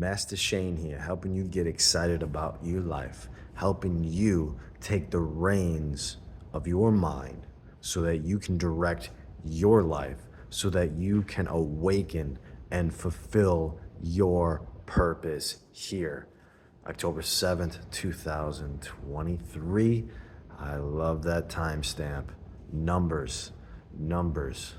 Master Shane here, helping you get excited about your life, helping you take the reins of your mind so that you can direct your life, so that you can awaken and fulfill your purpose here. October 7th, 2023. I love that timestamp. Numbers, numbers.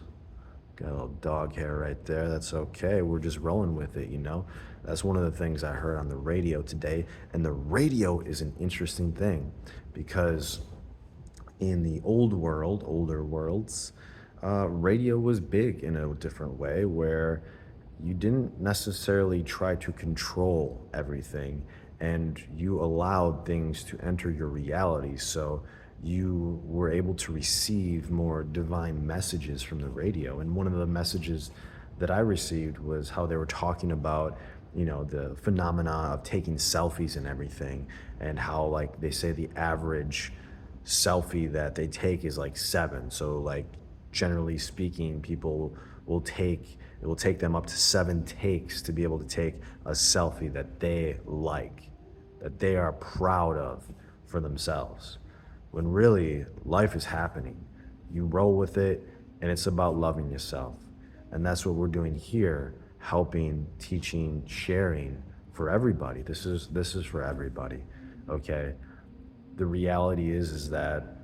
Got a little dog hair right there. That's okay. We're just rolling with it, you know? That's one of the things I heard on the radio today. And the radio is an interesting thing because in the old world, older worlds, radio was big in a different way where you didn't necessarily try to control everything and you allowed things to enter your reality. So you were able to receive more divine messages from the radio. And one of the messages that I received was how they were talking about, you know, the phenomena of taking selfies and everything, and how, like, they say the average selfie that they take is like 7. So, like, generally speaking, people will take it will take them up to 7 takes to be able to take a selfie that they like, that they are proud of for themselves. When really life is happening, you roll with it, and it's about loving yourself. And that's what we're doing here, helping, teaching, sharing for everybody. This is for everybody. Okay. The reality is that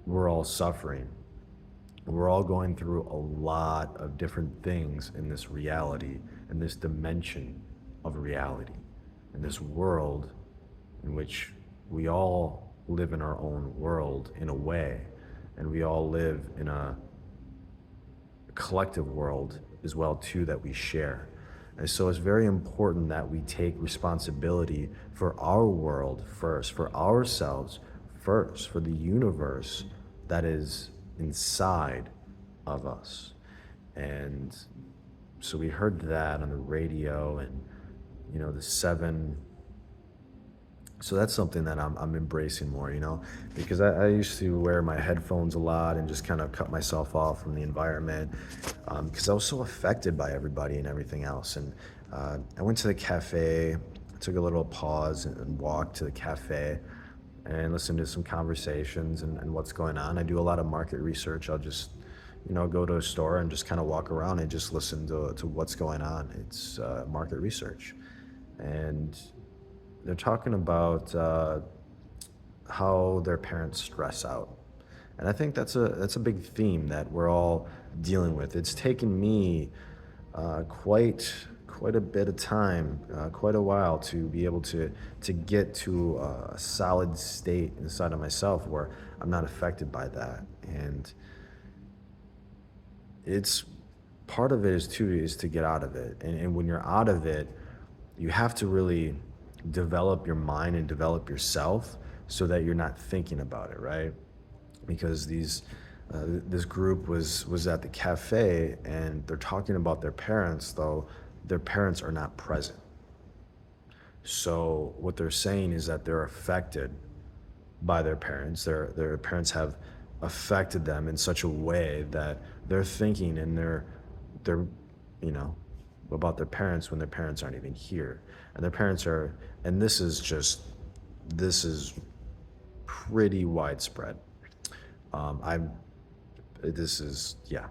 we're all suffering. We're all going through a lot of different things in this reality, in this dimension of reality, in this world in which we all live in our own world in a way, and we all live in a collective world as well too that we share. And so it's very important that we take responsibility for our world first, for ourselves first, for the universe that is inside of us. And so we heard that on the radio, and you know, the 7. So that's something that I'm embracing more, you know, because I used to wear my headphones a lot and just kind of cut myself off from the environment, because I was so affected by everybody and everything else. And I went to the cafe, took a little pause and walked to the cafe and listened to some conversations and what's going on. I do a lot of market research. I'll just, you know, go to a store and just kind of walk around and just listen to what's going on. It's market research. And they're talking about how their parents stress out, and I think that's a big theme that we're all dealing with. It's taken me quite a bit of time, quite a while, to be able to get to a solid state inside of myself where I'm not affected by that. And it's part of it is to get out of it, and when you're out of it, you have to really develop your mind and develop yourself so that you're not thinking about it, right? Because this group was at the cafe, and they're talking about their parents, though their parents are not present. So what they're saying is that they're affected by their parents. Their parents have affected them in such a way that they're thinking, and they're you know, about their parents when their parents aren't even here. And their parents are, and this is pretty widespread. I'm this is yeah.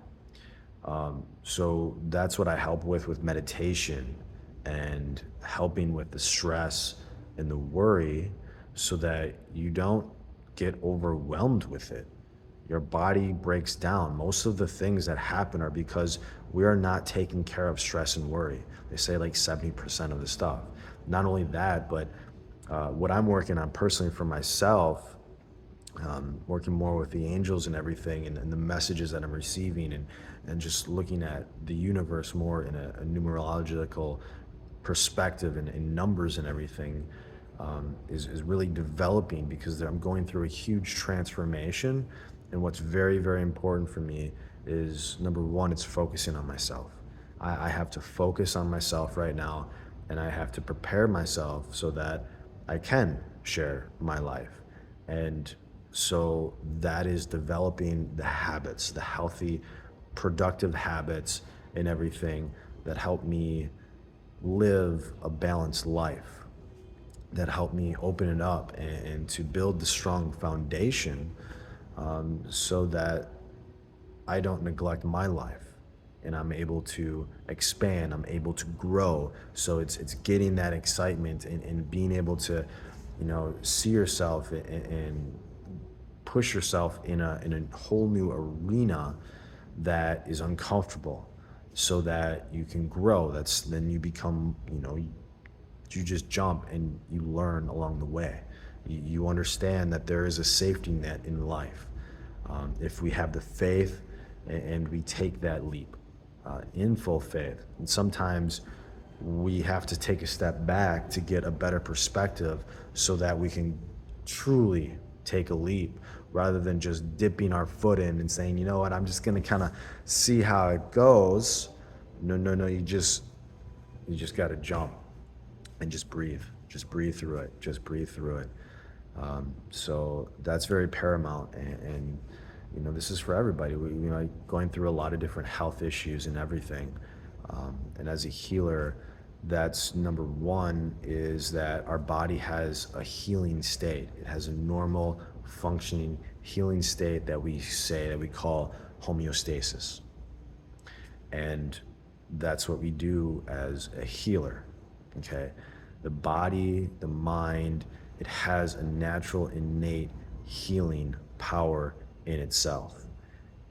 So that's what I help with meditation, and helping with the stress and the worry, so that you don't get overwhelmed with it. Your body breaks down. Most of the things that happen are because we are not taking care of stress and worry. They say like 70% of the stuff. Not only that, but what I'm working on personally for myself, working more with the angels and everything, and the messages that I'm receiving, and just looking at the universe more in a numerological perspective, and in numbers and everything, is really developing, because I'm going through a huge transformation. And what's very, very important for me is, number one, it's focusing on myself. I have to focus on myself right now, and I have to prepare myself so that I can share my life. And so that is developing the habits, the healthy, productive habits and everything that help me live a balanced life, that helped me open it up and to build the strong foundation, so that I don't neglect my life and I'm able to expand, I'm able to grow. So it's getting that excitement and being able to, see yourself and push yourself in a whole new arena that is uncomfortable so that you can grow. That's then you become, you just jump and you learn along the way. You understand that there is a safety net in life, if we have the faith and we take that leap, in full faith. And sometimes we have to take a step back to get a better perspective so that we can truly take a leap rather than just dipping our foot in and saying, you know what, I'm just going to kind of see how it goes. No, no, no, you just got to jump and just breathe through it, just breathe through it. So that's very paramount, and this is for everybody. Going through a lot of different health issues and everything, and as a healer, that's number one, is that our body has a healing state. It has a normal functioning healing state that we call homeostasis, and that's what we do as a healer. Okay, the body, the mind, it has a natural innate healing power in itself.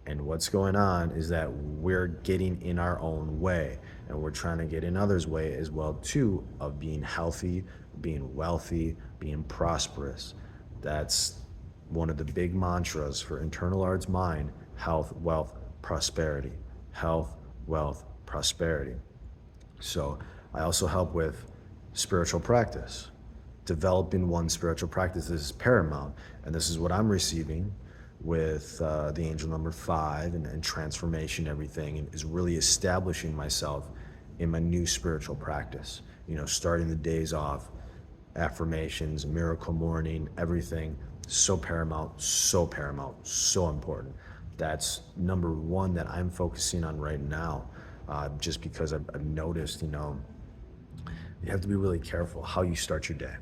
And what's going on is that we're getting in our own way, and we're trying to get in others' way as well too, of being healthy, being wealthy, being prosperous. That's one of the big mantras for Internal Arts Mind: health, wealth, prosperity. Health, wealth, prosperity. So I also help with spiritual practice. Developing one spiritual practice is paramount, and this is what I'm receiving with the angel number 5 and transformation, everything, and is really establishing myself in my new spiritual practice. Starting the days off, affirmations, miracle morning, everything, so paramount, so paramount, so important. That's number one that I'm focusing on right now, just because I've noticed, you have to be really careful how you start your day.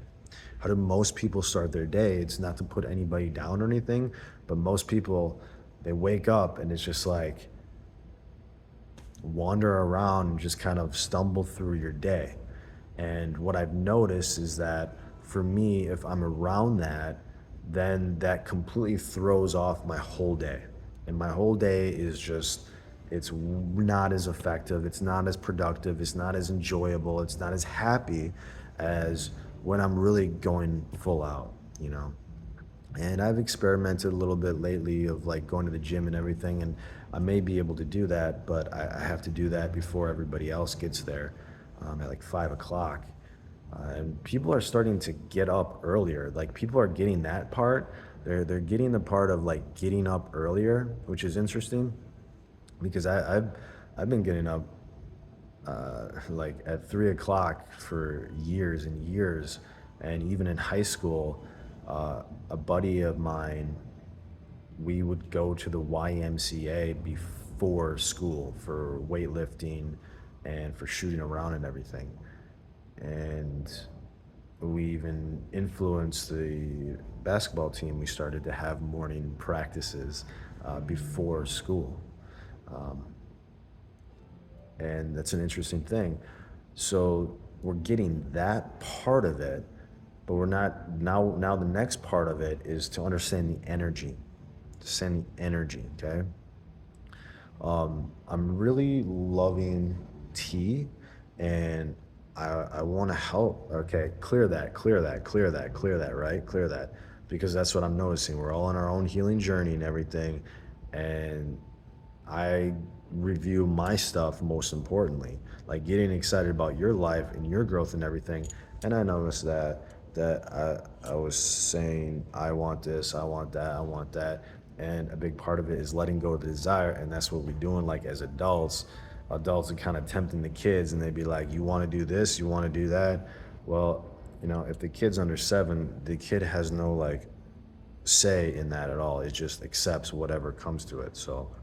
How do most people start their day? It's not to put anybody down or anything, but most people, they wake up and it's just like wander around and just kind of stumble through your day. And what I've noticed is that for me, if I'm around that, then that completely throws off my whole day. And my whole day is just, it's not as effective, it's not as productive, it's not as enjoyable, it's not as happy as when I'm really going full out. And I've experimented a little bit lately of like going to the gym and everything, and I may be able to do that, but I have to do that before everybody else gets there, at like 5 o'clock. And people are starting to get up earlier. Like, people are getting that part. They're getting the part of like getting up earlier, which is interesting because I've been getting up like at 3 o'clock for years and years. And even in high school, a buddy of mine, we would go to the YMCA before school for weightlifting and for shooting around and everything. And we even influenced the basketball team. We started to have morning practices before school. And that's an interesting thing. So we're getting that part of it, but we're not now the next part of it is to understand the energy. To send the energy, okay? I'm really loving tea, and I want to help. Okay, clear that, right? Clear that, because that's what I'm noticing. We're all on our own healing journey and everything, and I review my stuff most importantly, like getting excited about your life and your growth and everything. And I noticed that I was saying, I want this, I want that, I want that. And a big part of it is letting go of the desire. And that's what we're doing, like as adults. Adults are kind of tempting the kids, and they'd be like, you want to do this, you want to do that. Well, if the kid's under 7, the kid has no like say in that at all. It just accepts whatever comes to it. So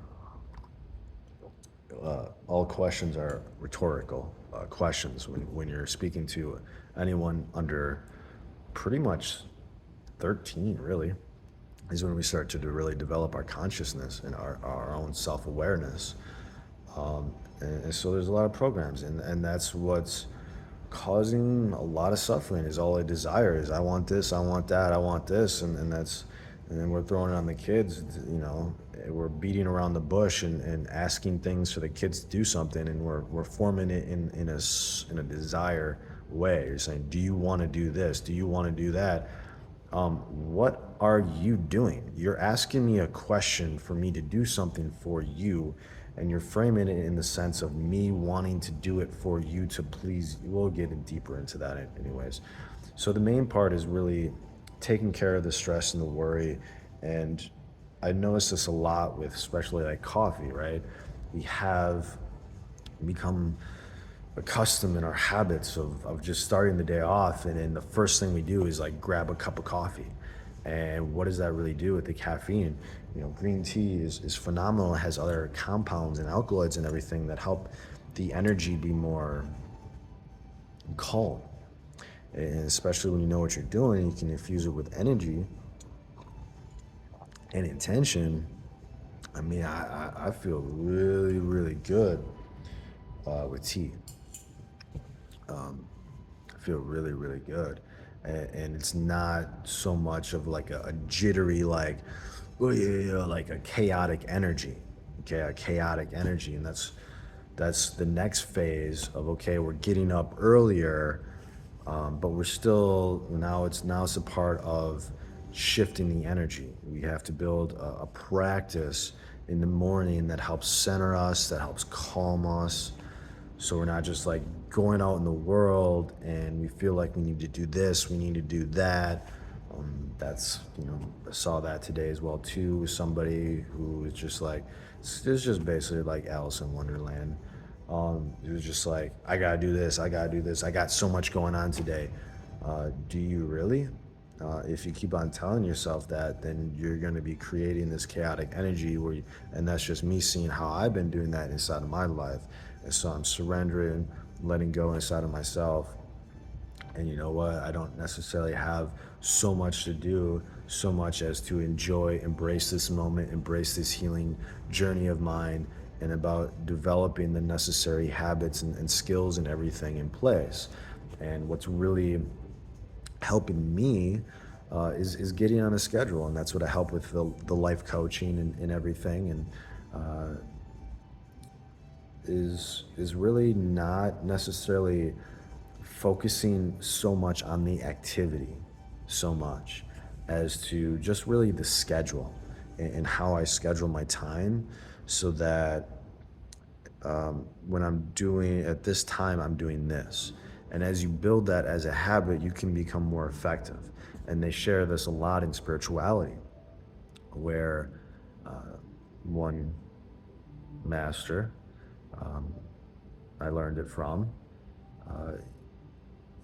all questions are rhetorical. questions when you're speaking to anyone under pretty much 13, really, is when we start to really develop our consciousness and our own self-awareness. And so there's a lot of programs, and that's what's causing a lot of suffering. Is all I desire is, I want this, I want that, I want this, and then we're throwing it on the kids. We're beating around the bush and asking things for the kids to do something, and we're forming it in a desire way. You're saying, do you want to do this? Do you want to do that? What are you doing? You're asking me a question for me to do something for you, and you're framing it in the sense of me wanting to do it for you to please you. We'll get in deeper into that anyways. So the main part is really taking care of the stress and the worry. And I notice this a lot with especially like coffee, right? We have become accustomed in our habits of just starting the day off, and then the first thing we do is like grab a cup of coffee. And what does that really do with the caffeine? Green tea is phenomenal. It has other compounds and alkaloids and everything that help the energy be more calm. And especially when you know what you're doing, you can infuse it with energy and intention. I mean, I feel really, really good with tea. I feel really, really good. And it's not so much of like a jittery, like, oh yeah, like a chaotic energy. Okay, a chaotic energy. And that's the next phase of, okay, we're getting up earlier, but we're still, now it's a part of shifting the energy. We have to build a practice in the morning that helps center us, that helps calm us. So we're not just like going out in the world and we feel like we need to do this, we need to do that. I saw that today as well too, with somebody who was just like, it's just basically like Alice in Wonderland. It was just like, I gotta do this, I gotta do this, I got so much going on today. Do you really? If you keep on telling yourself that, then you're going to be creating this chaotic energy and that's just me seeing how I've been doing that inside of my life. And so I'm surrendering, letting go inside of myself. And you know what? I don't necessarily have so much to do, so much as to enjoy, embrace this moment, embrace this healing journey of mine, and about developing the necessary habits and skills and everything in place. And what's really helping me is getting on a schedule, and that's what I help with the life coaching and everything. And is really not necessarily focusing so much on the activity so much as to just really the schedule and how I schedule my time, so that when I'm doing at this time, I'm doing this. And as you build that as a habit, you can become more effective. And they share this a lot in spirituality, where one master I learned it from,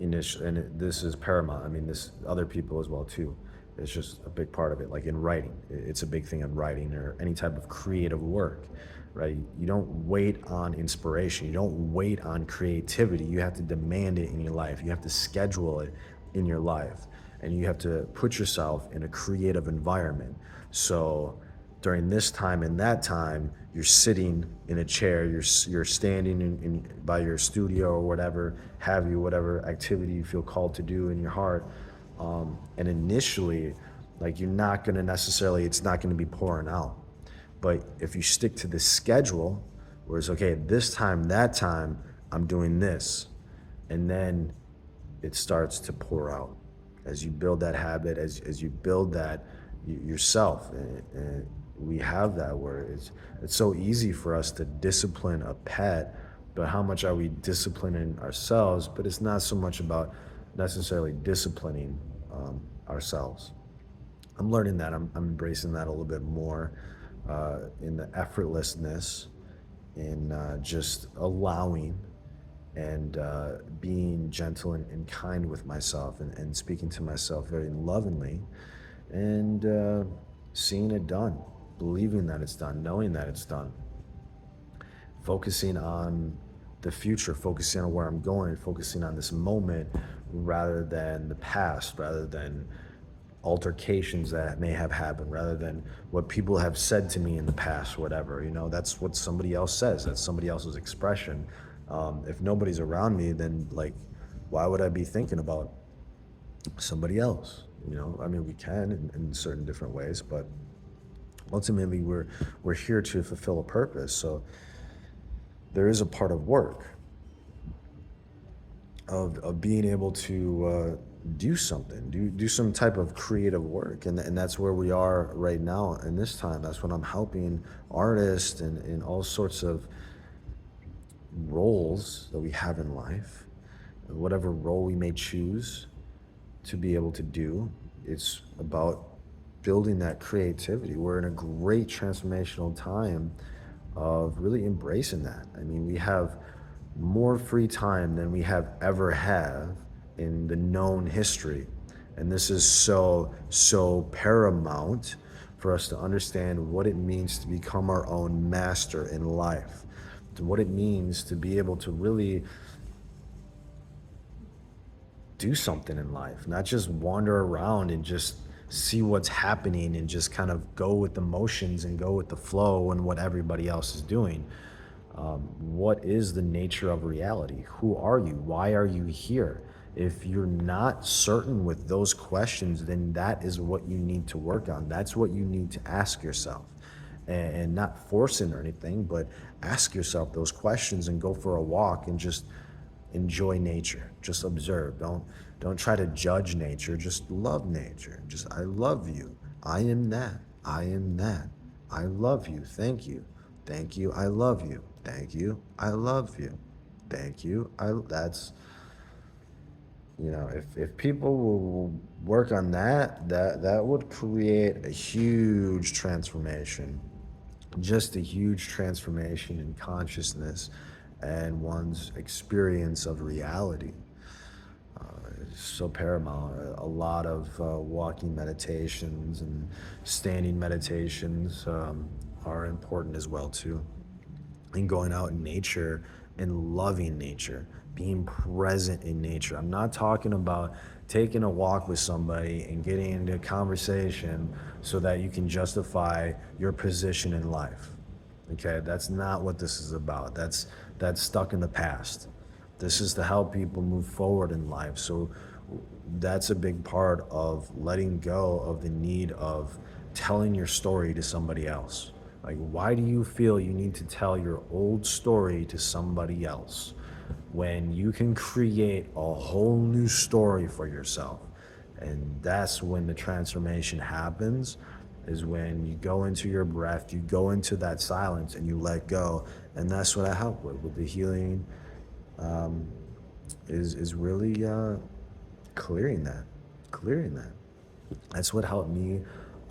and this is paramount. I mean, this other people as well too. It's just a big part of it. Like in writing, it's a big thing in writing or any type of creative work, right? You don't wait on inspiration. You don't wait on creativity. You have to demand it in your life. You have to schedule it in your life, and you have to put yourself in a creative environment. So during this time and that time, you're sitting in a chair, you're standing by your studio or whatever have you, whatever activity you feel called to do in your heart. And initially, like, you're not going to necessarily, it's not going to be pouring out. But if you stick to the schedule, where it's okay, this time, that time, I'm doing this, and then it starts to pour out as you build that habit, as you build that yourself. And we have that where it's so easy for us to discipline a pet, but how much are we disciplining ourselves? But it's not so much about necessarily disciplining ourselves. I'm learning that. I'm embracing that a little bit more in the effortlessness, in just allowing and being gentle and kind with myself, and speaking to myself very lovingly, and seeing it done, believing that it's done, knowing that it's done, focusing on the future, focusing on where I'm going, and focusing on this moment rather than the past, rather than altercations that may have happened, rather than what people have said to me in the past, whatever. That's what somebody else says. That's somebody else's expression. If nobody's around me, then like, why would I be thinking about somebody else? I mean, we can in certain different ways, but ultimately we're here to fulfill a purpose. So there is a part of work of being able to do something, do some type of creative work, and that's where we are right now in this time. That's when I'm helping artists and in all sorts of roles that we have in life, whatever role we may choose to be able to do. It's about building that creativity. We're in a great transformational time of really embracing that. I mean, we have more free time than we have ever had in the known history. And this is so paramount for us to understand what it means to become our own master in life, to what it means to be able to really do something in life, not just wander around and just see what's happening and just kind of go with the motions and go with the flow and what everybody else is doing. What is the nature of reality? Who are you? Why are you here? If you're not certain with those questions, then that is what you need to work on. That's what you need to ask yourself. And not forcing or anything, but ask yourself those questions and go for a walk and just enjoy nature. Just observe. Don't try to judge nature. Just love nature. Just, I love you. I am that. I am that. I love you. Thank you. Thank you. I love you. Thank you. I love you. Thank you. That's, if people will work on that would create a huge transformation. Just a huge transformation in consciousness and one's experience of reality. It's so paramount. A lot of walking meditations and standing meditations are important as well too. And going out in nature and loving nature, being present in nature. I'm not talking about taking a walk with somebody and getting into a conversation so that you can justify your position in life. Okay, that's not what this is about. That's stuck in the past. This is to help people move forward in life. So that's a big part of letting go of the need of telling your story to somebody else. Like, why do you feel you need to tell your old story to somebody else when you can create a whole new story for yourself? And that's when the transformation happens, is when you go into your breath, you go into that silence and you let go. And that's what I help with the healing, is really clearing that. That's what helped me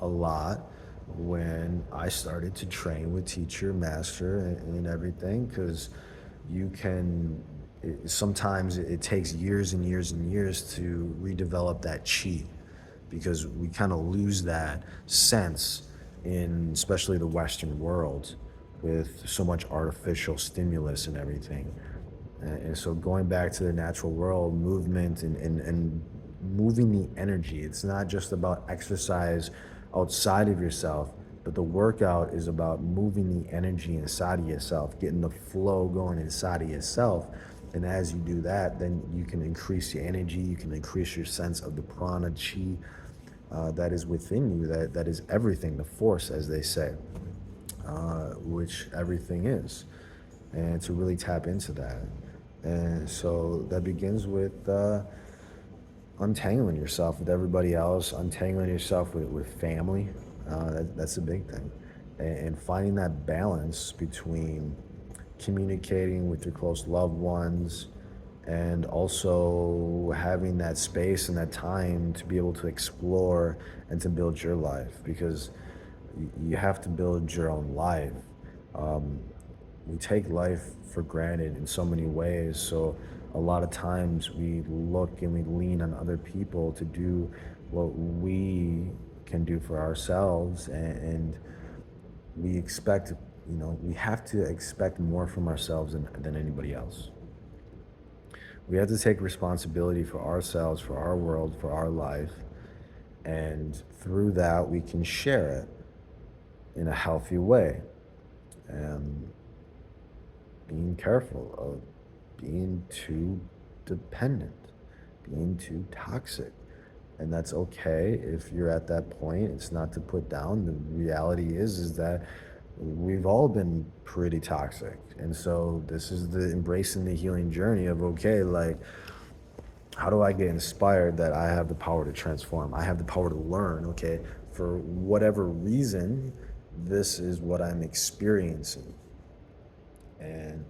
a lot when I started to train with teacher, master, and everything, because sometimes it takes years and years and years to redevelop that chi, because we kind of lose that sense in especially the Western world with so much artificial stimulus and everything. And so going back to the natural world, movement and moving the energy, it's not just about exercise outside of yourself, but the workout is about moving the energy inside of yourself, getting the flow going inside of yourself. And as you do that, then you can increase your energy, you can increase your sense of the prana chi that is within you, that is everything, the force, as they say, which everything is. And to really tap into that. And so that begins with untangling yourself with everybody else, untangling yourself with family. That's a big thing. And finding that balance between communicating with your close loved ones and also having that space and that time to be able to explore and to build your life, because you have to build your own life. We take life for granted in so many ways. So a lot of times we look and we lean on other people to do what we can do for ourselves, and we expect You know, we have to expect more from ourselves than anybody else. We have to take responsibility for ourselves, for our world, for our life. And through that, we can share it in a healthy way. And being careful of being too dependent, being too toxic. And that's okay if you're at that point. It's not to put down. The reality is that we've all been pretty toxic. And so this is the embracing the healing journey of okay, like how do I get inspired that I have the power to transform? I have the power to learn, okay? For whatever reason, this is what I'm experiencing. And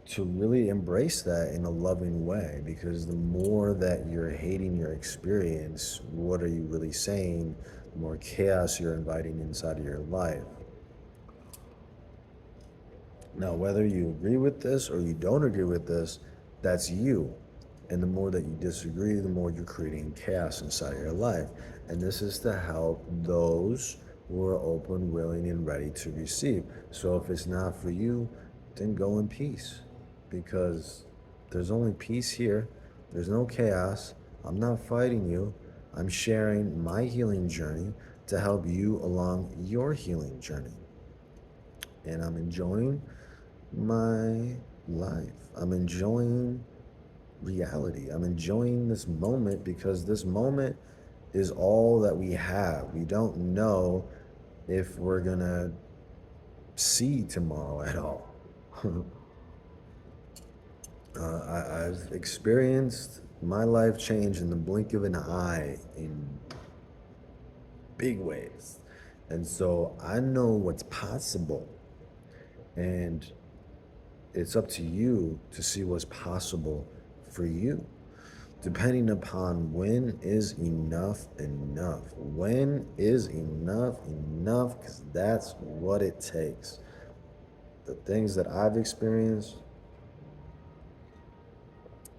to really embrace that in a loving way, because the more that you're hating your experience, what are you really saying? The more chaos you're inviting inside of your life. Now, whether you agree with this or you don't agree with this, that's you. And the more that you disagree, the more you're creating chaos inside of your life. And this is to help those who are open, willing, and ready to receive. So if it's not for you, then go in peace, because there's only peace here. There's no chaos. I'm not fighting you. I'm sharing my healing journey to help you along your healing journey. And I'm enjoying my life. I'm enjoying reality. I'm enjoying this moment because this moment is all that we have. We don't know if we're going to see tomorrow at all. I've experienced my life change in the blink of an eye in big ways. And so I know what's possible. And it's up to you to see what's possible for you, depending upon when is enough enough. When is enough enough? Because that's what it takes. The things that I've experienced,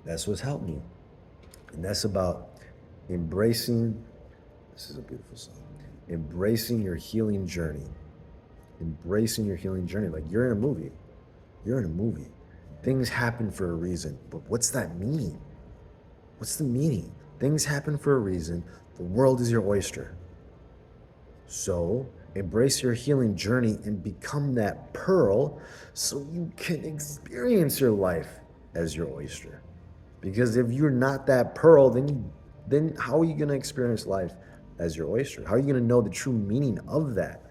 that's what's helped me. And that's about embracing, this is a beautiful song, embracing your healing journey. Embracing your healing journey. Like you're in a movie. You're in a movie. Things happen for a reason. But what's that mean? What's the meaning? Things happen for a reason. The world is your oyster. So embrace your healing journey and become that pearl so you can experience your life as your oyster. Because if you're not that pearl, then how are you going to experience life as your oyster? How are you going to know the true meaning of that?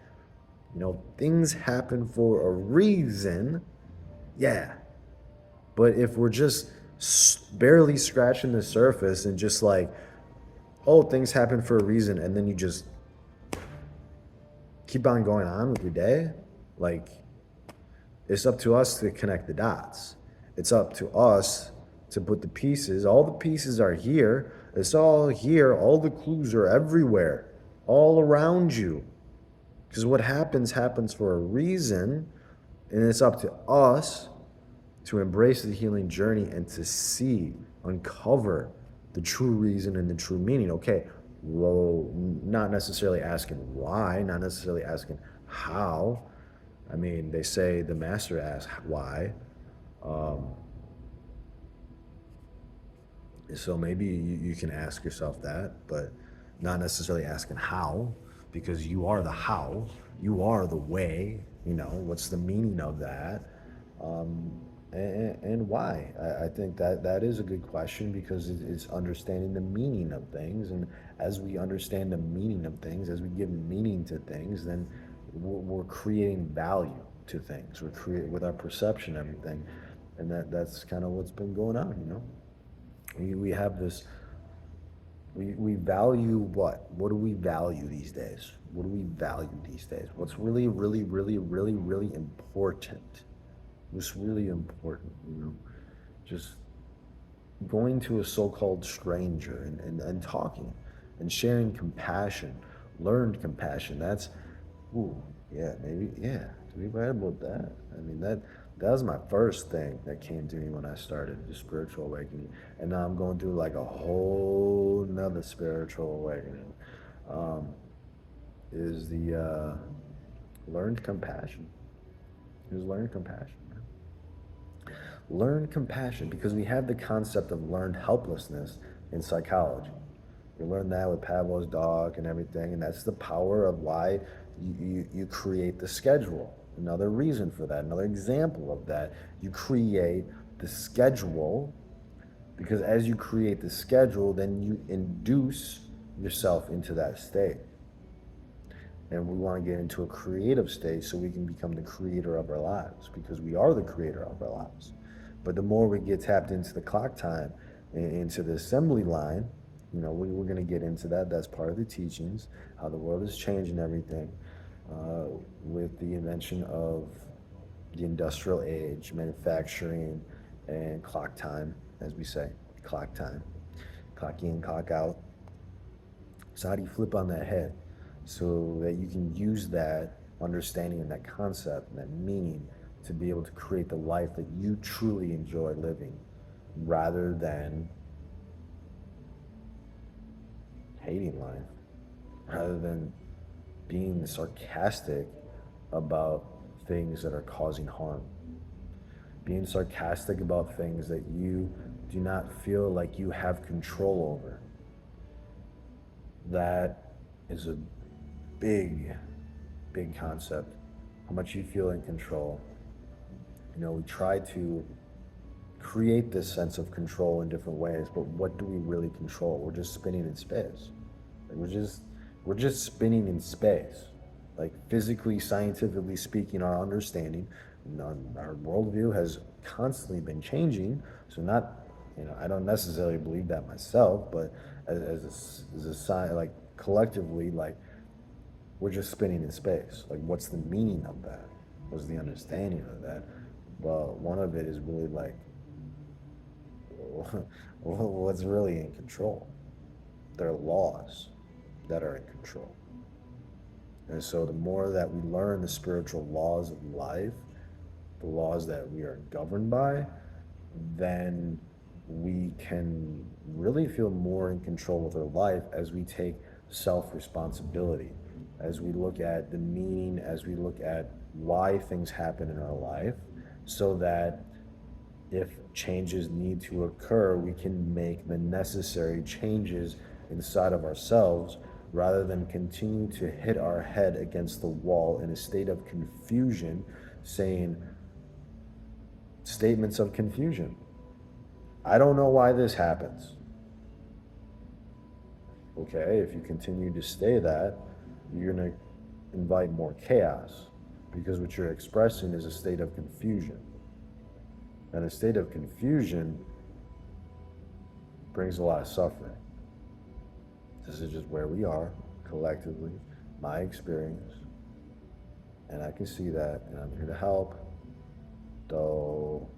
You know, things happen for a reason. Yeah. But if we're just barely scratching the surface and just like, oh, things happen for a reason, and then you just keep on going on with your day, like, it's up to us to connect the dots. It's up to us to put the pieces. All the pieces are here. It's all here. All the clues are everywhere, all around you. Because what happens for a reason, and it's up to us to embrace the healing journey and to see, uncover the true reason and the true meaning. Okay, well, not necessarily asking why, not necessarily asking how. I mean, they say the master asks why. So maybe you can ask yourself that, but not necessarily asking how, because you are the how, you are the way, you know, what's the meaning of that? And why? I think that is a good question, because it's understanding the meaning of things. And as we understand the meaning of things, as we give meaning to things, then we're creating value to things. We're creating with our perception, everything. And that's kind of what's been going on, you know? We have this, we value what? What do we value these days? What do we value these days? What's really, really, really, really, really important? What's really important, you know? Just going to a so-called stranger and talking and sharing compassion, learned compassion. That's, ooh, yeah, maybe, yeah, to be right about that. I mean, that was my first thing that came to me when I started the spiritual awakening. And now I'm going through like a whole nother spiritual awakening. Is the learned compassion. Is learn compassion. Learn compassion, because we have the concept of learned helplessness in psychology. We learned that with Pavlov's dog and everything, and that's the power of why you create the schedule. Another reason for that, another example of that, you create the schedule, because as you create the schedule, then you induce yourself into that state. And we want to get into a creative state so we can become the creator of our lives, because we are the creator of our lives. But the more we get tapped into the clock time, into the assembly line, we're going to get into that. That's part of the teachings, how the world is changing everything with the invention of the industrial age, manufacturing, and clock time, as we say, clock time, clock in, clock out. So how do you flip on that head so that you can use that understanding and that concept and that meaning to be able to create the life that you truly enjoy living, rather than hating life, rather than being sarcastic about things that are causing harm, being sarcastic about things that you do not feel like you have control over. That is a big, big concept. How much you feel in control. We try to create this sense of control in different ways, but what do we really control? We're just spinning in space. Like we're just spinning in space. Like physically, scientifically speaking, our understanding, our worldview has constantly been changing. So not, I don't necessarily believe that myself, but as a sign, like collectively, like we're just spinning in space. Like what's the meaning of that? What's the understanding of that? Well, one of it is really like, what's really in control? There are laws that are in control. And so the more that we learn the spiritual laws of life, the laws that we are governed by, then we can really feel more in control with our life as we take self-responsibility, as we look at the meaning, as we look at why things happen in our life, so that if changes need to occur, we can make the necessary changes inside of ourselves, rather than continue to hit our head against the wall in a state of confusion, saying statements of confusion. I don't know why this happens. Okay, if you continue to stay that, you're going to invite more chaos, because what you're expressing is a state of confusion. And a state of confusion brings a lot of suffering. This is just where we are collectively, my experience, and I can see that, and I'm here to help. Though,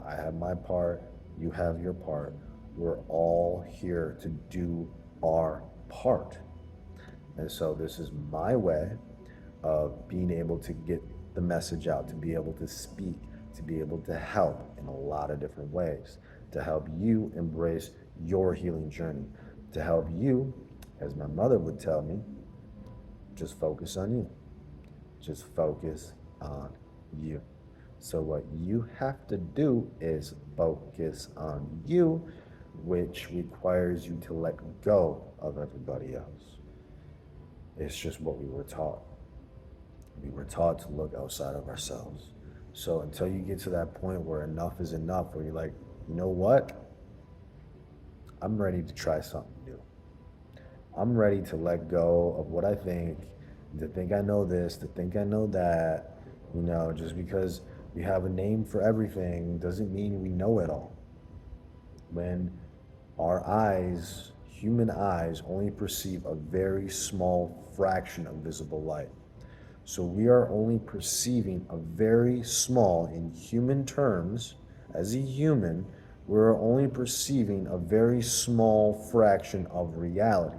I have my part, you have your part. We're all here to do our part. And so this is my way of being able to get the message out, to be able to speak, to be able to help in a lot of different ways, to help you embrace your healing journey, to help you, as my mother would tell me, just focus on you. Just focus on you. So what you have to do is focus on you, which requires you to let go of everybody else. It's just what we were taught. We were taught to look outside of ourselves. So until you get to that point where enough is enough, where you're like, you know what? I'm ready to try something new. I'm ready to let go of what I think, to think I know this, to think I know that. Just because we have a name for everything doesn't mean we know it all. When our eyes, human eyes, only perceive a very small fraction of visible light. So we are only perceiving a very small, in human terms, as a human, we're only perceiving a very small fraction of reality.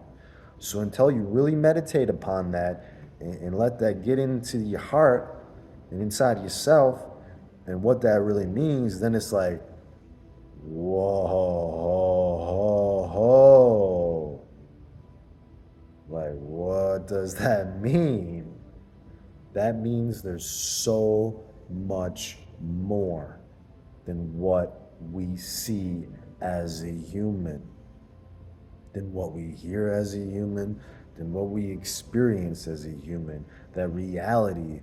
So until you really meditate upon that and let that get into your heart and inside yourself and what that really means, then it's like, whoa, ho, ho. Like, what does that mean? that means there's so much more than what we see as a human, than what we hear as a human, than what we experience as a human. That reality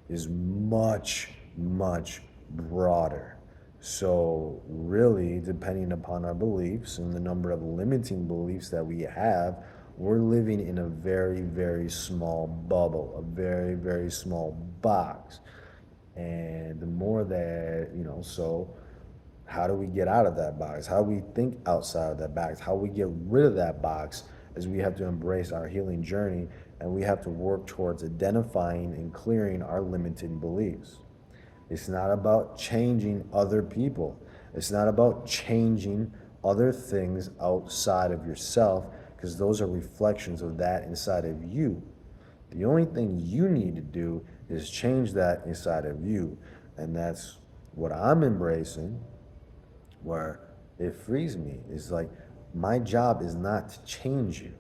is much, much broader. So, really, depending upon our beliefs and the number of limiting beliefs that we have, we're living in a very, very small bubble, a very, very small box. And the more that, so how do we get out of that box? How do we think outside of that box? How we get rid of that box is we have to embrace our healing journey, and we have to work towards identifying and clearing our limiting beliefs. It's not about changing other people. It's not about changing other things outside of yourself, because those are reflections of that inside of you. The only thing you need to do is change that inside of you. And that's what I'm embracing, where it frees me. It's like, my job is not to change you.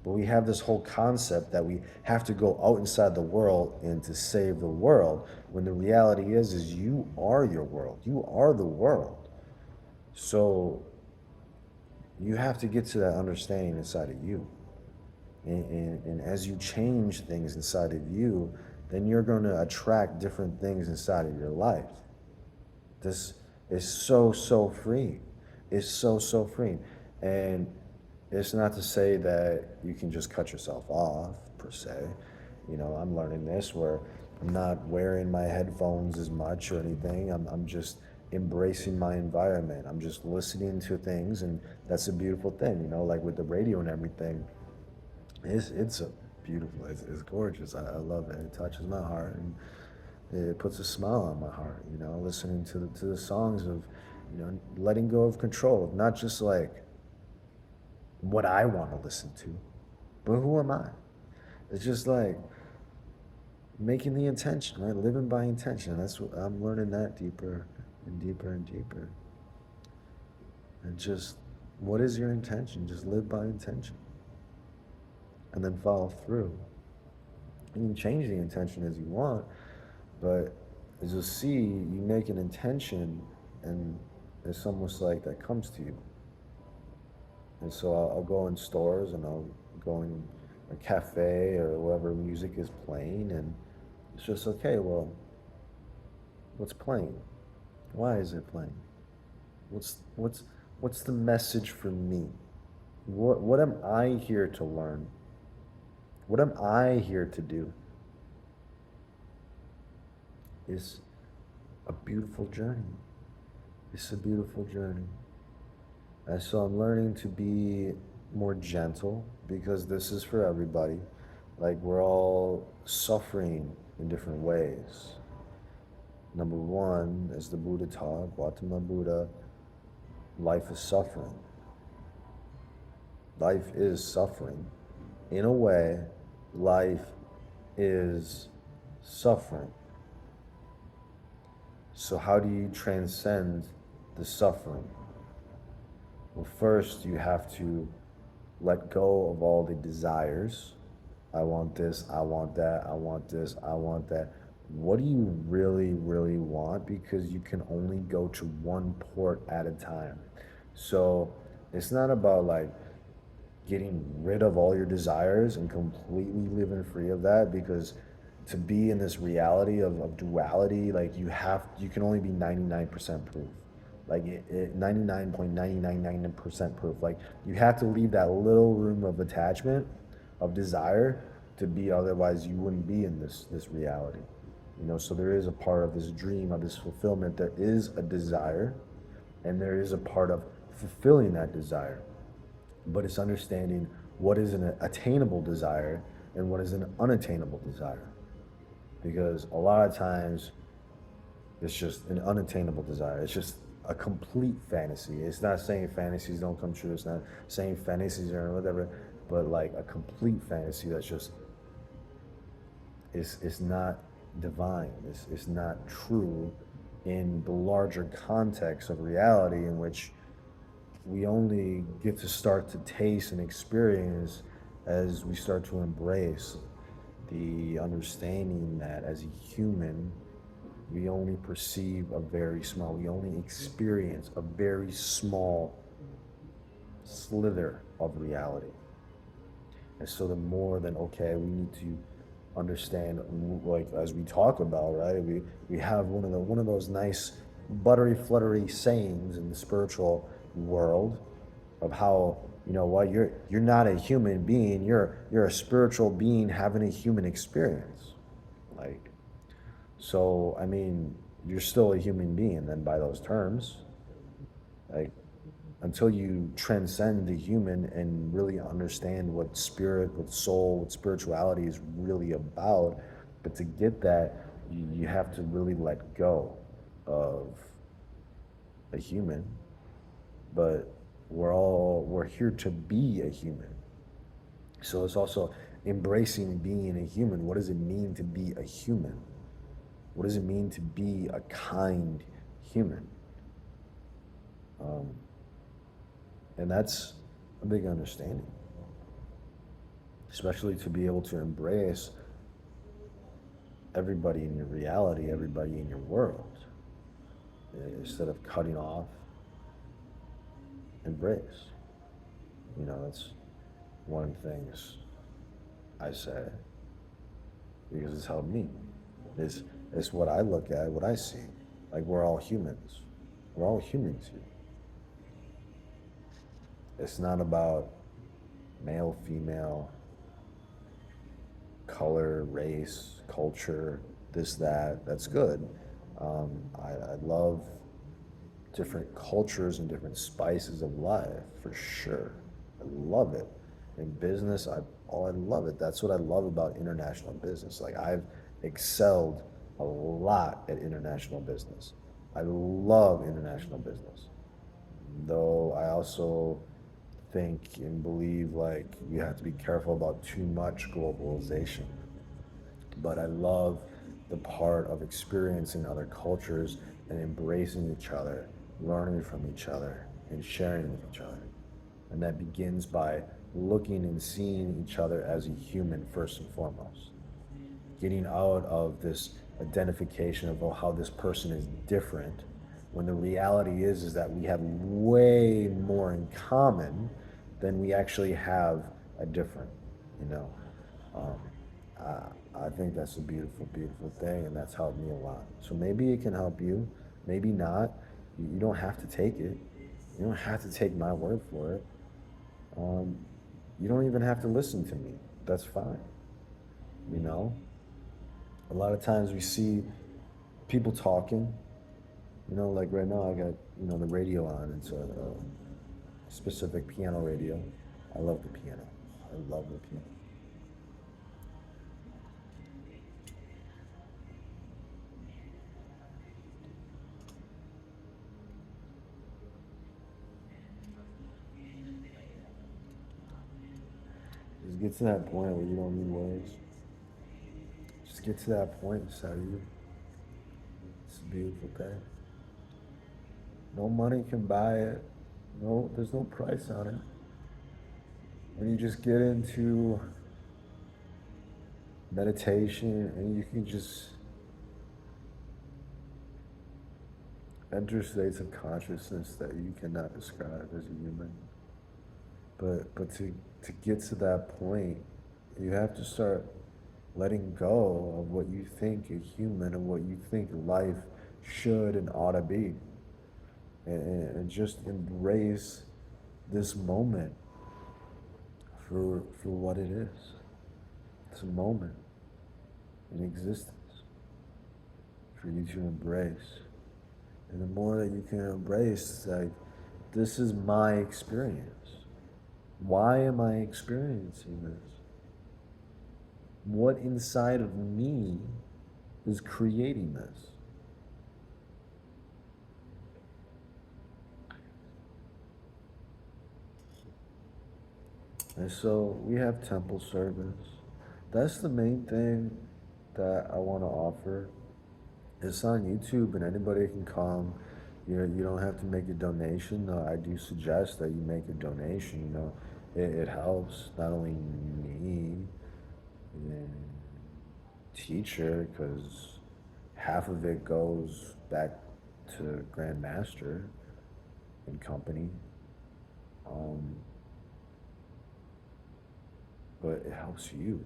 But we have this whole concept that we have to go out inside the world and to save the world, when the reality is you are your world. You are the world. So you have to get to that understanding inside of you. And as you change things inside of you, then you're going to attract different things inside of your life. This is so, so free. It's so, so free. And it's not to say that you can just cut yourself off, per se. I'm learning this where I'm not wearing my headphones as much or anything. I'm just embracing my environment. I'm just listening to things, and that's a beautiful thing, like with the radio and everything. It's a beautiful, it's gorgeous. I love it. It touches my heart, and it puts a smile on my heart, listening to the songs of, letting go of control, of not just like what I want to listen to, but who am I? It's just like making the intention, right? Living by intention. That's what I'm learning, that deeper and deeper and deeper. And just, what is your intention? Just live by intention. And then follow through. You can change the intention as you want, but as you'll see, you make an intention, and it's almost like that comes to you. And so I'll go in stores, and I'll go in a cafe or wherever music is playing, and it's just, okay, well, what's playing? Why is it playing? What's the message for me? What am I here to learn? What am I here to do? It's a beautiful journey. It's a beautiful journey. And so I'm learning to be more gentle, because this is for everybody. Like, we're all suffering in different ways. Number one, as the Buddha taught, Gautama Buddha, life is suffering. Life is suffering. In a way, life is suffering. So how do you transcend the suffering? Well, first you have to let go of all the desires. I want this, I want that, I want this, I want that. What do you really, really want? Because you can only go to one port at a time. So it's not about like getting rid of all your desires and completely living free of that, because to be in this reality of duality, like you can only be 99% proof. Like 99.999% proof. Like, you have to leave that little room of attachment, of desire, to be, otherwise you wouldn't be in this reality. So there is a part of this dream, of this fulfillment. There is a desire, and there is a part of fulfilling that desire. But it's understanding what is an attainable desire and what is an unattainable desire. Because a lot of times it's just an unattainable desire. It's just a complete fantasy. It's not saying fantasies don't come true. It's not saying fantasies or whatever, but like a complete fantasy that's just, it's not divine. It's not true in the larger context of reality, in which we only get to start to taste and experience as we start to embrace the understanding that as a human, we only perceive a very small, we only experience a very small slither of reality. And so the more then, okay, we need to understand, like as we talk about, right? We have one of those nice buttery fluttery sayings in the spiritual world of how, you know what, you're not a human being, you're a spiritual being having a human experience. Like, so I mean, you're still a human being then by those terms. Like, until you transcend the human and really understand what spirit, what soul, what spirituality is really about. But to get that, you have to really let go of a human. But we're here to be a human. So it's also embracing being a human. What does it mean to be a human? What does it mean to be a kind human? And that's a big understanding, especially to be able to embrace everybody in your reality, everybody in your world, instead of cutting off. Embrace. You know, that's one of the things I say because it's helped me. It's what I look at, what I see. Like, we're all humans. We're all humans here. It's not about male, female, color, race, culture, this, that. That's good. I love different cultures and different spices of life for sure. I love it. In business, I love it. That's what I love about international business. Like, I've excelled a lot at international business. I love international business. Though I also think and believe like you have to be careful about too much globalization. But I love the part of experiencing other cultures and embracing each other, learning from each other, and sharing with each other. And that begins by looking and seeing each other as a human first and foremost. Getting out of this identification of, oh, how this person is different, when the reality is that we have way more in common than we actually have a different, you know. Um, I think that's a beautiful, beautiful thing, and that's helped me a lot. So maybe it can help you, maybe not. You don't have to take it. You don't have to take my word for it. Um, you don't even have to listen to me. That's fine. You know, a lot of times we see people talking. You know, like right now I got, you know, the radio on. It's a specific piano radio. I love the piano. I love the piano. Just get to that point where you don't need words. Just get to that point inside of you. It's a beautiful thing. No money can buy it. No, there's no price on it. When you just get into meditation and you can just enter states of consciousness that you cannot describe as a human. But to get to that point, you have to start letting go of what you think a human and what you think life should and ought to be. And just embrace this moment for what it is. It's a moment in existence for you to embrace. And the more that you can embrace, like, this is my experience. Why am I experiencing this? What inside of me is creating this? And so we have temple service. That's the main thing that I want to offer. It's on YouTube and anybody can come. You don't have to make a donation. I do suggest that you make a donation. You know, it helps not only me, teacher because half of it goes back to Grandmaster and company. Um, but it helps you.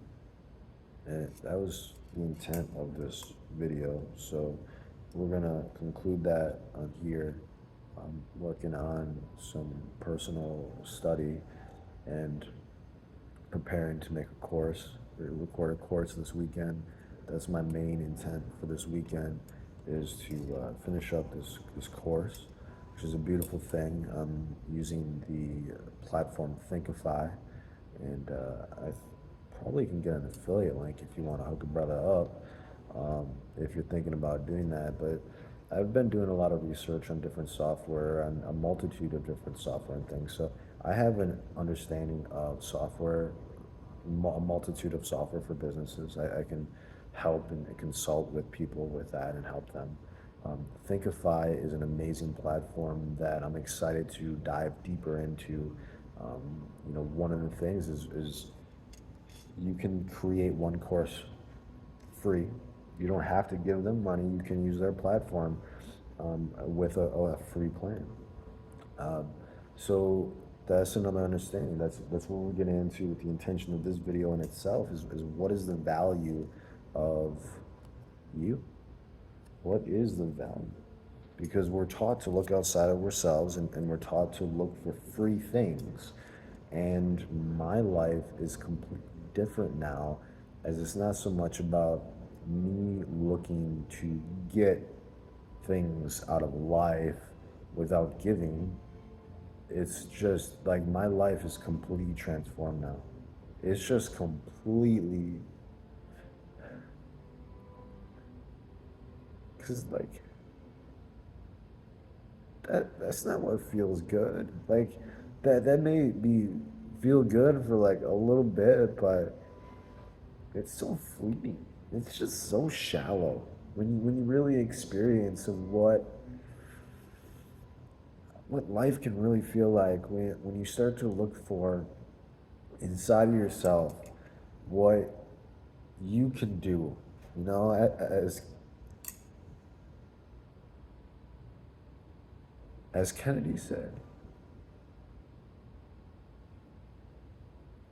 And that was the intent of this video. So we're gonna conclude that on here. I'm working on some personal study and preparing to make a course, record a course this weekend. That's my main intent for this weekend, is to finish up this course, which is a beautiful thing. I'm using the platform Thinkified, and I probably can get an affiliate link if you want to hook a brother up, if you're thinking about doing that. But I've been doing a lot of research on different software and a multitude of different software and things. So I have an understanding of software, a multitude of software for businesses. I can help and consult with people with that and help them. Thinkified is an amazing platform that I'm excited to dive deeper into. One of the things is you can create one course free. You don't have to give them money. You can use their platform with a free plan. Um, so that's another understanding. That's what we're getting into with the intention of this video in itself is what is the value of you? What is the value? Because we're taught to look outside of ourselves, and we're taught to look for free things. And my life is completely different now, as it's not so much about me looking to get things out of life without giving. It's just like my life is completely transformed now. It's just completely, because like that's not what feels good. Like that may be feel good for like a little bit, but it's so fleeting. It's just so shallow when you really experience of what life can really feel like when you start to look for inside of yourself what you can do. As Kennedy said,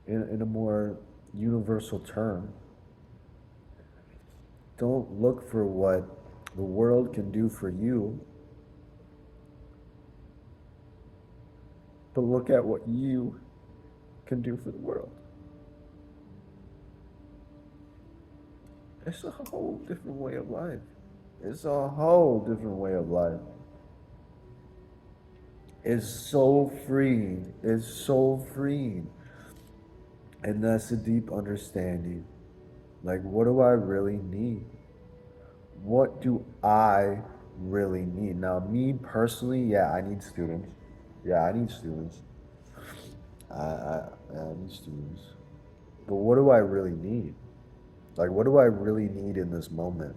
in a more universal term, don't look for what the world can do for you, but look at what you can do for the world. It's a whole different way of life. It's a whole different way of life. It's so freeing. It's so freeing. And that's a deep understanding. Like, what do I really need? What do I really need? Now, me personally, yeah, I need students. Yeah, I need students. I need students. But what do I really need? Like, what do I really need in this moment?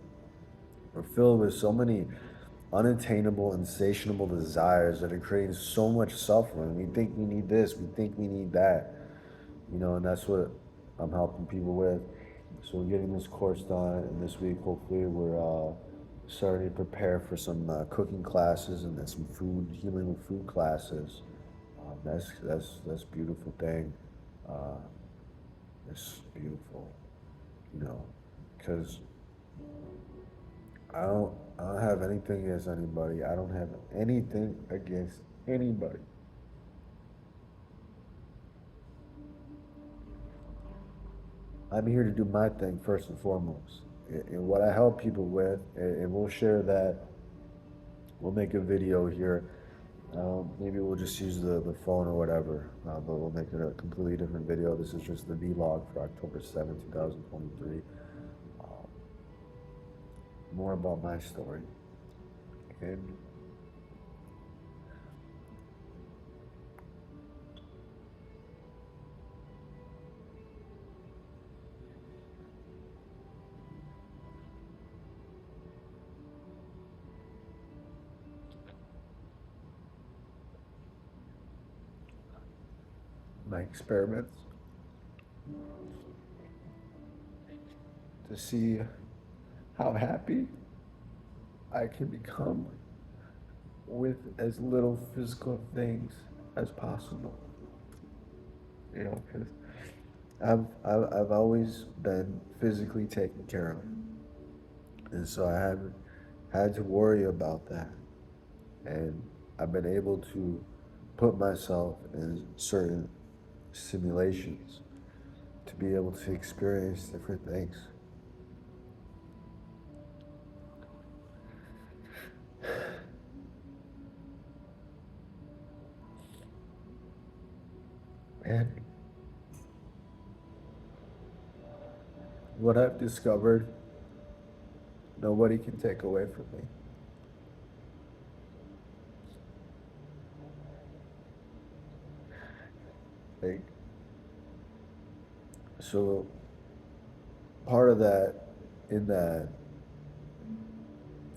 We're filled with so many unattainable, insatiable desires that are creating so much suffering. We think we need this, we think we need that, and that's what I'm helping people with. So we're getting this course done, and this week, hopefully, we're starting to prepare for some cooking classes and then some food healing with food classes. That's a beautiful thing. Uh, it's beautiful, because I don't have anything against anybody. I don't have anything against anybody. I'm here to do my thing first and foremost. And what I help people with, and we'll share that. We'll make a video here. Maybe we'll just use the phone or whatever, but we'll make it a completely different video. This is just the vlog for October 7th, 2023. More about my story. And my experiments to see how happy I can become with as little physical things as possible. You know, because I've always been physically taken care of, and so I haven't had to worry about that. And I've been able to put myself in certain simulations to be able to experience different things. And what I've discovered, nobody can take away from me. Like, so part of that, in that,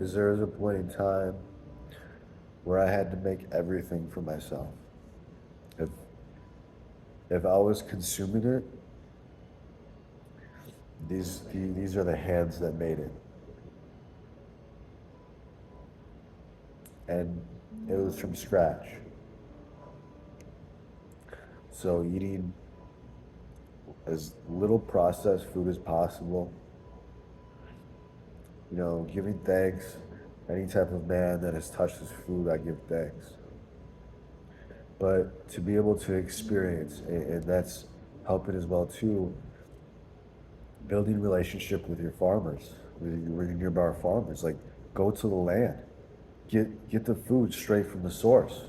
is there was a point in time where I had to make everything for myself. If if I was consuming it, these are the hands that made it, and it was from scratch. So eating as little processed food as possible, giving thanks. Any type of man that has touched his food, I give thanks. But to be able to experience, and that's helping as well too, building relationship with your farmers, with your nearby farmers. Like, go to the land, get the food straight from the source.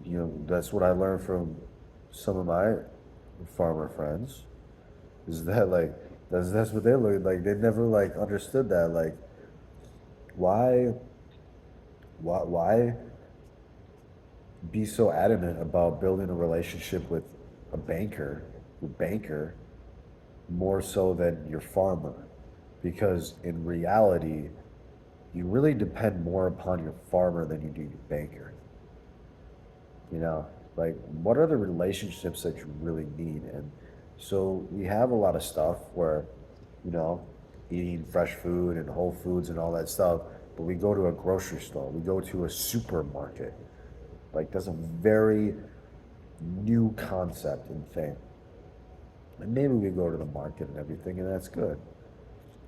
That's what I learned from some of my farmer friends. Is that like that's what they learned. Like, they never like understood that. Like, why why be so adamant about building a relationship with a banker, more so than your farmer? Because in reality, you really depend more upon your farmer than you do your banker. You know, like, what are the relationships that you really need? And so we have a lot of stuff where, you know, eating fresh food and whole foods and all that stuff, but we go to a grocery store, we go to a supermarket. Like, that's a very new concept and thing. And maybe we go to the market and everything, and that's good.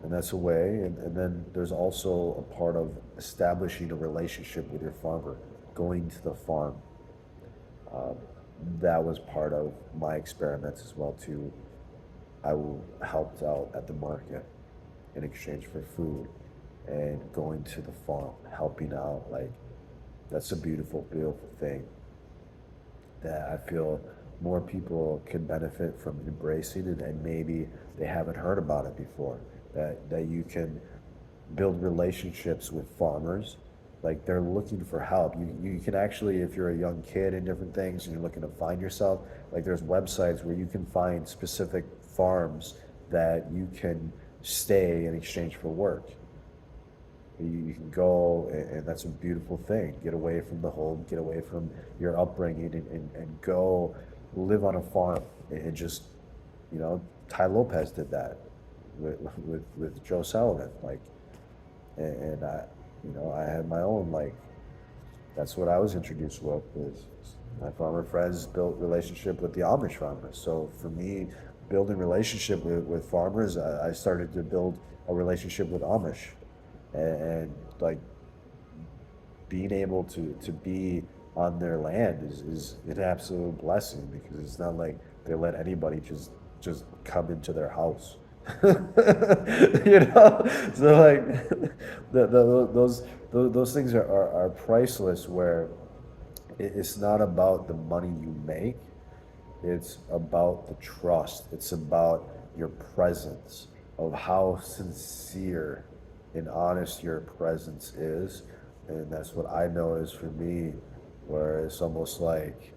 And that's a way. And then there's also a part of establishing a relationship with your farmer, going to the farm. Um, that was part of my experiments as well too. Helped out at the market in exchange for food, and going to the farm, helping out. Like, that's a beautiful, beautiful thing that I feel more people can benefit from embracing it, and maybe they haven't heard about it before. That you can build relationships with farmers. Like, they're looking for help. You can actually, if you're a young kid and different things and you're looking to find yourself, like, there's websites where you can find specific farms that you can stay in exchange for work. You can go, and that's a beautiful thing. Get away from the home, get away from your upbringing, and go live on a farm. And just, Ty Lopez did that with Joe Sullivan. Like, and I had my own, like, that's what I was introduced with. Is my farmer friends built relationship with the Amish farmers. So for me, building relationship with farmers, I started to build a relationship with Amish, and like, being able to be on their land is an absolute blessing, because it's not like they let anybody just come into their house. So, like, those things are priceless, where it's not about the money you make, it's about the trust. It's about your presence, of how sincere and honest your presence is. And that's what I know is for me, where it's almost like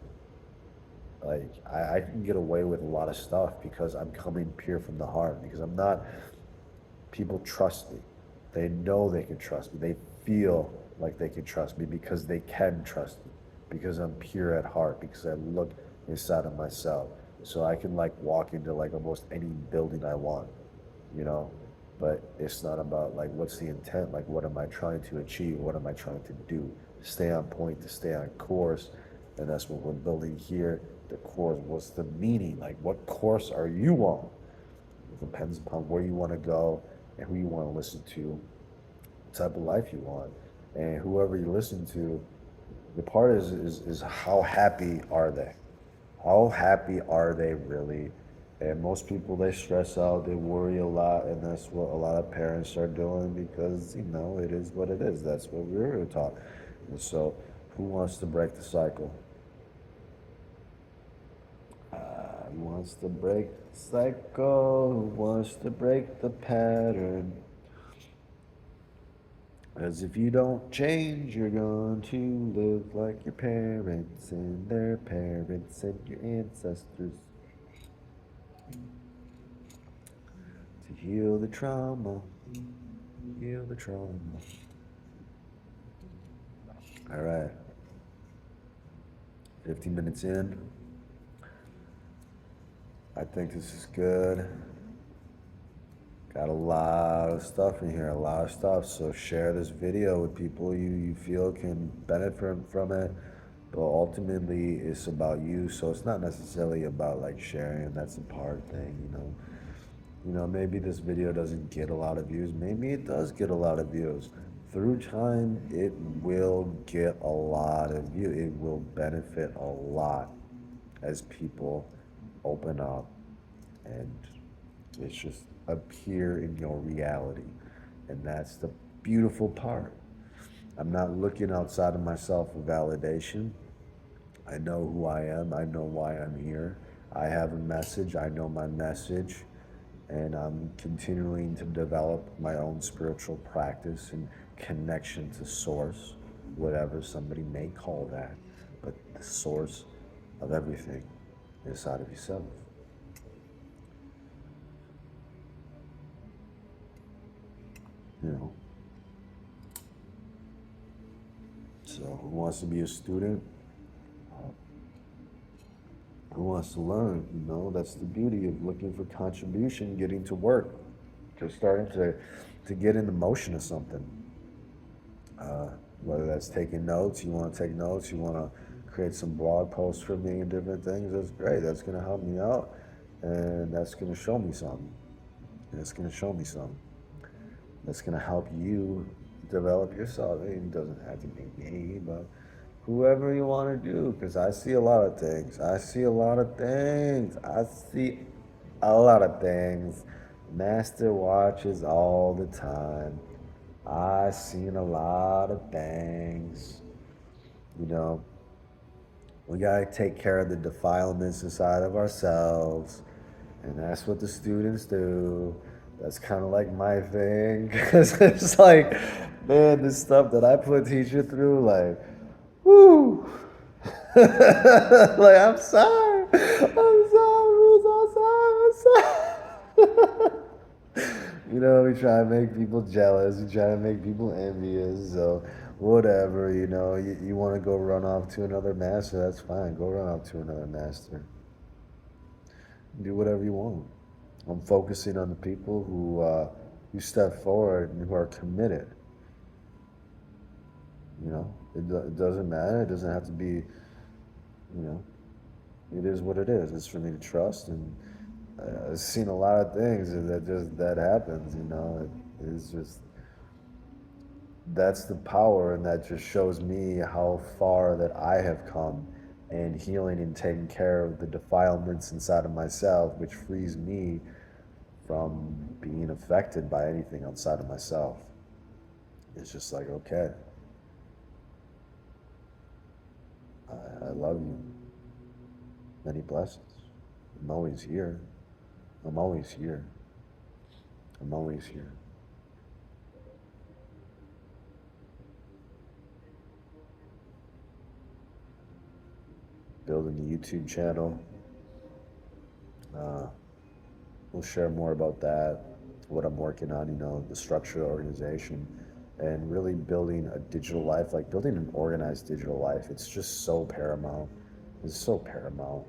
I can get away with a lot of stuff because I'm coming pure from the heart. Because I'm not, people trust me. They know they can trust me. They feel like they can trust me because they can trust me. Because I'm pure at heart. Because I look inside of myself. So I can, like, walk into, like, almost any building I want, you know? but it's not about like what's the intent, like what am I trying to achieve, what am I trying to do, stay on point, to stay on course. And that's what we're building here. The course, what's the meaning, like what course are you on? It depends upon where you want to go and who you want to listen to, type of life you want, and whoever you listen to. The part is how happy are they? How happy are they really? And most people, they stress out, they worry a lot, and that's what a lot of parents are doing because, it is what it is. That's what we were taught. And so, who wants to break the cycle? Who wants to break the cycle? Who wants to break the pattern? As if you don't change, you're going to look like your parents and their parents and your ancestors. To heal the trauma, heal the trauma. All right, 50 minutes in. I think this is good. Got a lot of stuff in here, a lot of stuff. So share this video with people you feel can benefit from it. But ultimately, it's about you. So it's not necessarily about like sharing. That's a part thing. Maybe this video doesn't get a lot of views. Maybe it does get a lot of views. Through time, it will get a lot of views. It will benefit a lot as people open up and it's just appear in your reality. And that's the beautiful part. I'm not looking outside of myself for validation. I know who I am. I know why I'm here. I have a message. I know my message. And I'm continuing to develop my own spiritual practice and connection to source, whatever somebody may call that. But the source of everything inside of yourself. So who wants to be a student? Who wants to learn? That's the beauty of looking for contribution, getting to work, just starting to get in the motion of something. Whether that's taking notes, you want to take notes, you want to create some blog posts for me and different things, that's great. That's going to help me out, and that's going to show me something. That's going to show me something. That's going to help you develop yourself. It doesn't have to be me, but whoever you want to do, because I see a lot of things. I see a lot of things. Master watches all the time. I seen a lot of things. We gotta take care of the defilements inside of ourselves, and that's what the students do. That's kind of like my thing, because it's like, man, this stuff that I put teacher through, like, woo. Like, I'm sorry. I'm sorry. We try to make people jealous. We try to make people envious. So, whatever, you want to go run off to another master, that's fine. Go run off to another master. Do whatever you want. I'm focusing on the people who step forward and who are committed. It doesn't matter. It doesn't have to be, it is what it is. It's for me to trust, and I've seen a lot of things that happens. It's just, that's the power, and that just shows me how far that I have come and healing and taking care of the defilements inside of myself, which frees me from being affected by anything outside of myself. It's just like, okay, I love you. Many blessings. I'm always here. I'm always here. I'm always here. Building the YouTube channel. We'll share more about that, what I'm working on, the structure of the organization, and really building a digital life, like building an organized digital life. It's just so paramount. It's so paramount.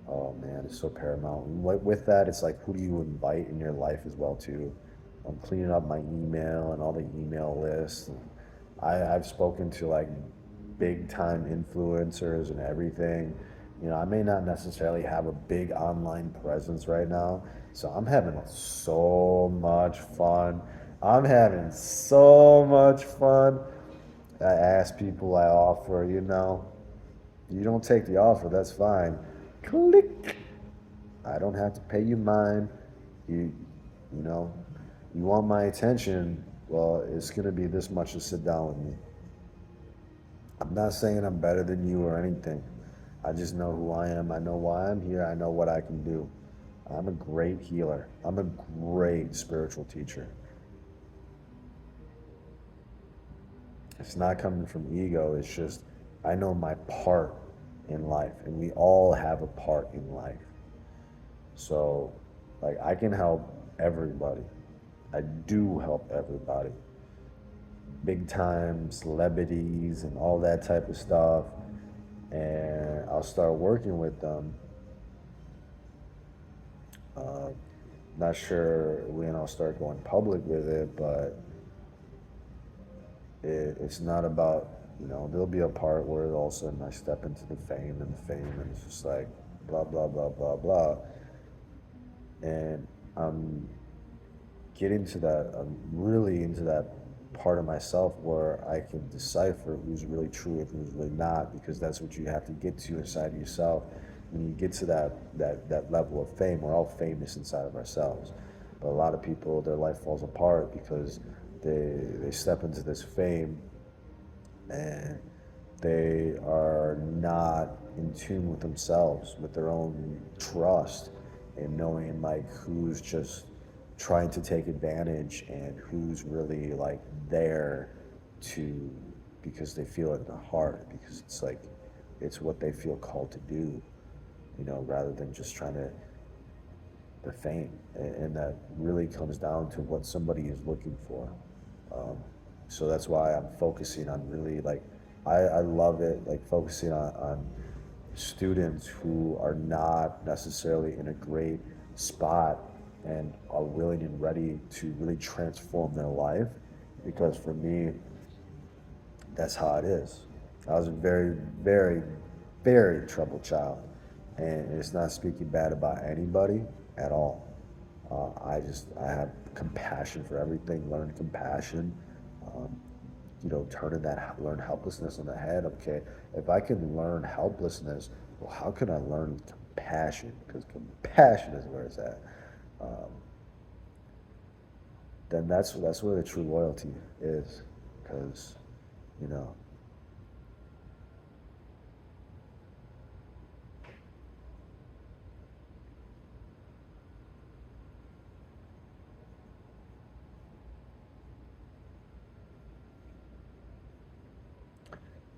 Oh man, it's so paramount. And with that, it's like, who do you invite in your life as well too? I'm cleaning up my email and all the email lists. And I've spoken to like big time influencers and everything. You know, I may not necessarily have a big online presence right now, so I'm having so much fun. I'm having so much fun. I ask people, I offer, you know. You don't take the offer, that's fine. Click. I don't have to pay you mine. You, you know, you want my attention. Well, it's gonna be this much to sit down with me. I'm not saying I'm better than you or anything. I just know who I am. I know why I'm here. I know what I can do. I'm a great healer. I'm a great spiritual teacher. It's not coming from ego. It's just I know my part in life, and we all have a part in life. So, like, I can help everybody. I do help everybody. Big time celebrities and all that type of stuff. And I'll start working with them. Uh, Not sure when I'll start going public with it, but it's not about, you know, there'll be a part where all of a sudden I step into the fame, and it's just like blah, blah, blah, blah, blah. And I'm getting to that, I'm really into that part of myself where I can decipher who's really true and who's really not, because that's what you have to get to inside yourself. When you get to that level of fame, we're all famous inside of ourselves. But a lot of people, their life falls apart because they step into this fame and they are not in tune with themselves, with their own trust, and knowing like who's just trying to take advantage and who's really like there to because they feel it in their heart, because it's like it's what they feel called to do, you know, rather than just trying to the fame. And that really comes down to what somebody is looking for. um, so that's why I'm focusing on really like I love it, like focusing on students who are not necessarily in a great spot and are willing and ready to really transform their life, because for me that's how it is. I was a very, very, very troubled child, and it's not speaking bad about anybody at all. I have compassion for everything. Learned compassion. Um, you know, turning that learn helplessness on the head. Okay, if I can learn helplessness, well, how can I learn compassion? Because compassion is where it's at. Um, then that's where the true loyalty is, because you know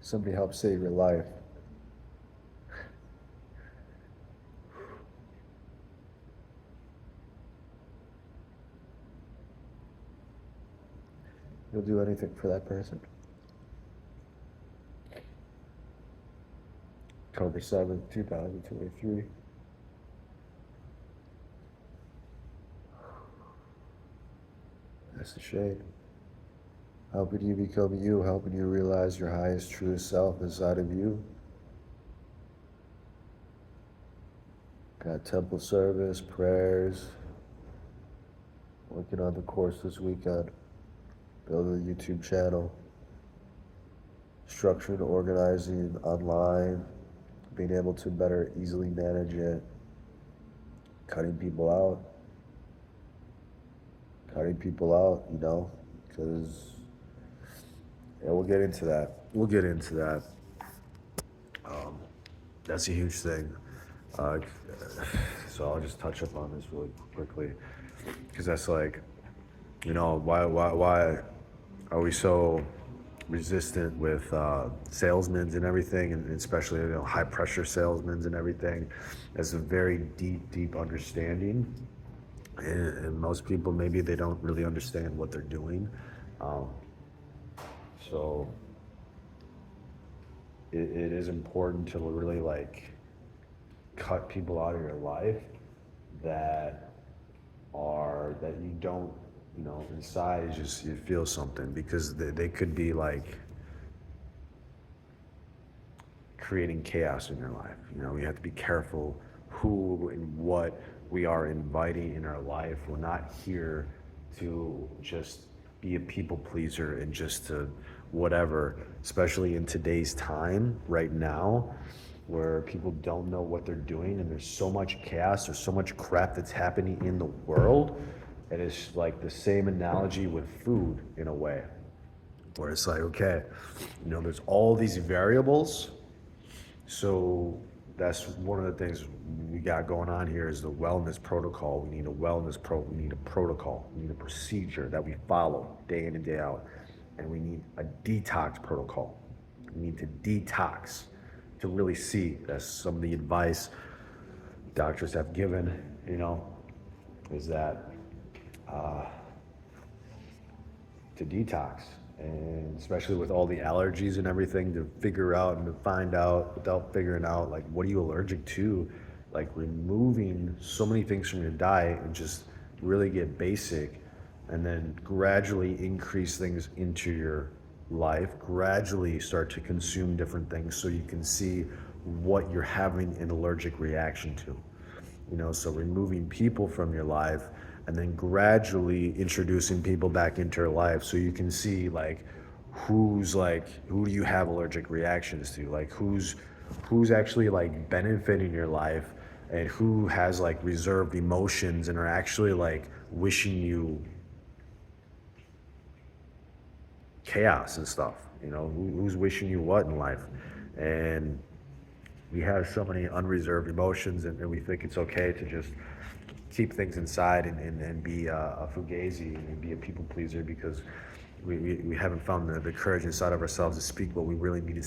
somebody helped save your life. You'll do anything for that person. October 7th, 2023. That's a shame. Helping you become you, helping you realize your highest, truest self inside of you. Got temple service, prayers, working on the course this weekend, building a YouTube channel, structured organizing online, being able to better easily manage it, cutting people out, you know, because yeah, we'll get into that. We'll get into that. That's a huge thing. Uh, so I'll just touch up on this really quickly, because that's like, you know, why are we so resistant with salesmen and everything, and especially, you know, high pressure salesmen and everything? That's a very deep understanding, and most people maybe they don't really understand what they're doing. Um, so it is important to really like cut people out of your life that are that you don't you know, inside you just, you feel something because they could be like creating chaos in your life. You know, we have to be careful who and what we are inviting in our life. We're not here to just be a people pleaser and just to whatever, especially in today's time right now where people don't know what they're doing and there's so much chaos, there's so much crap that's happening in the world. And it's like the same analogy with food in a way, where it's like, okay, you know, there's all these variables. So that's one of the things we got going on here is the wellness protocol. We need we need a protocol, we need a procedure that we follow day in and day out. And we need a detox protocol. We need to detox to really see. That's some of the advice doctors have given, you know, is that to detox, and especially with all the allergies and everything, to figure out and to find out without figuring out like what are you allergic to, like removing so many things from your diet and just really get basic and then gradually increase things into your life, gradually start to consume different things so you can see what you're having an allergic reaction to. You know, so removing people from your life and then gradually introducing people back into your life so you can see like who do you have allergic reactions to, like who's actually like benefiting your life and who has like reserved emotions and are actually like wishing you chaos and stuff, you know, who's wishing you what in life. And we have so many unreserved emotions and we think it's okay to just keep things inside and be a fugazi and be a people pleaser because we haven't found the courage inside of ourselves to speak what we really need to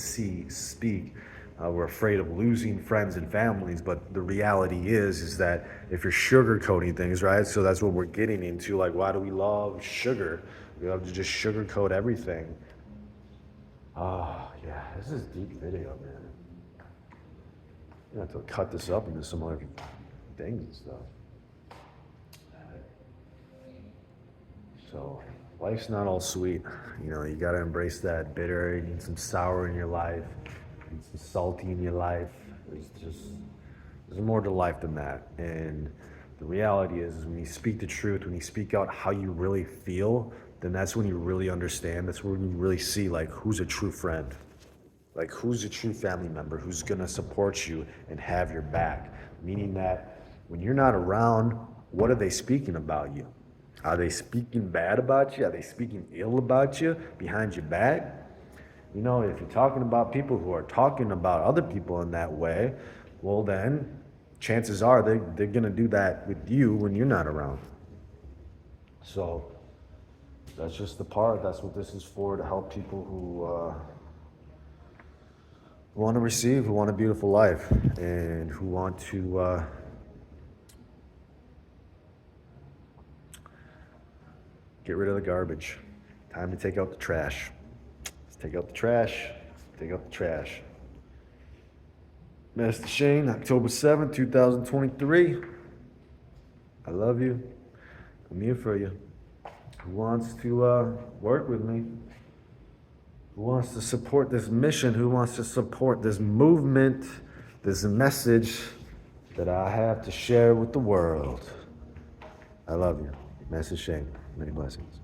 speak. We're afraid of losing friends and families, but the reality is that if you're sugarcoating things, right? So that's what we're getting into. Like, why do we love sugar? We love to just sugarcoat everything. Oh, yeah, this is a deep video, man. You have to cut this up into some other things and stuff. So life's not all sweet. You know, you got to embrace that bitter. You need some sour in your life. You need some salty in your life. There's more to life than that. And the reality is when you speak the truth, when you speak out how you really feel, then that's when you really understand. That's when you really see like who's a true friend, like who's a true family member, who's gonna support you and have your back. Meaning that when you're not around, what are they speaking about you? Are they speaking bad about you? Are they speaking ill about you behind your back? You know, if you're talking about people who are talking about other people in that way, well then, chances are they're gonna do that with you when you're not around. So that's just the part. That's what this is for, to help people who want to receive, who want a beautiful life, and who want to get rid of the garbage. Time to take out the trash. Let's take out the trash. Take out the trash. Master Shane, October 7th, 2023. I love you. I'm here for you. Who wants to work with me? Who wants to support this mission? Who wants to support this movement, this message that I have to share with the world? I love you. Master Shane. Many blessings.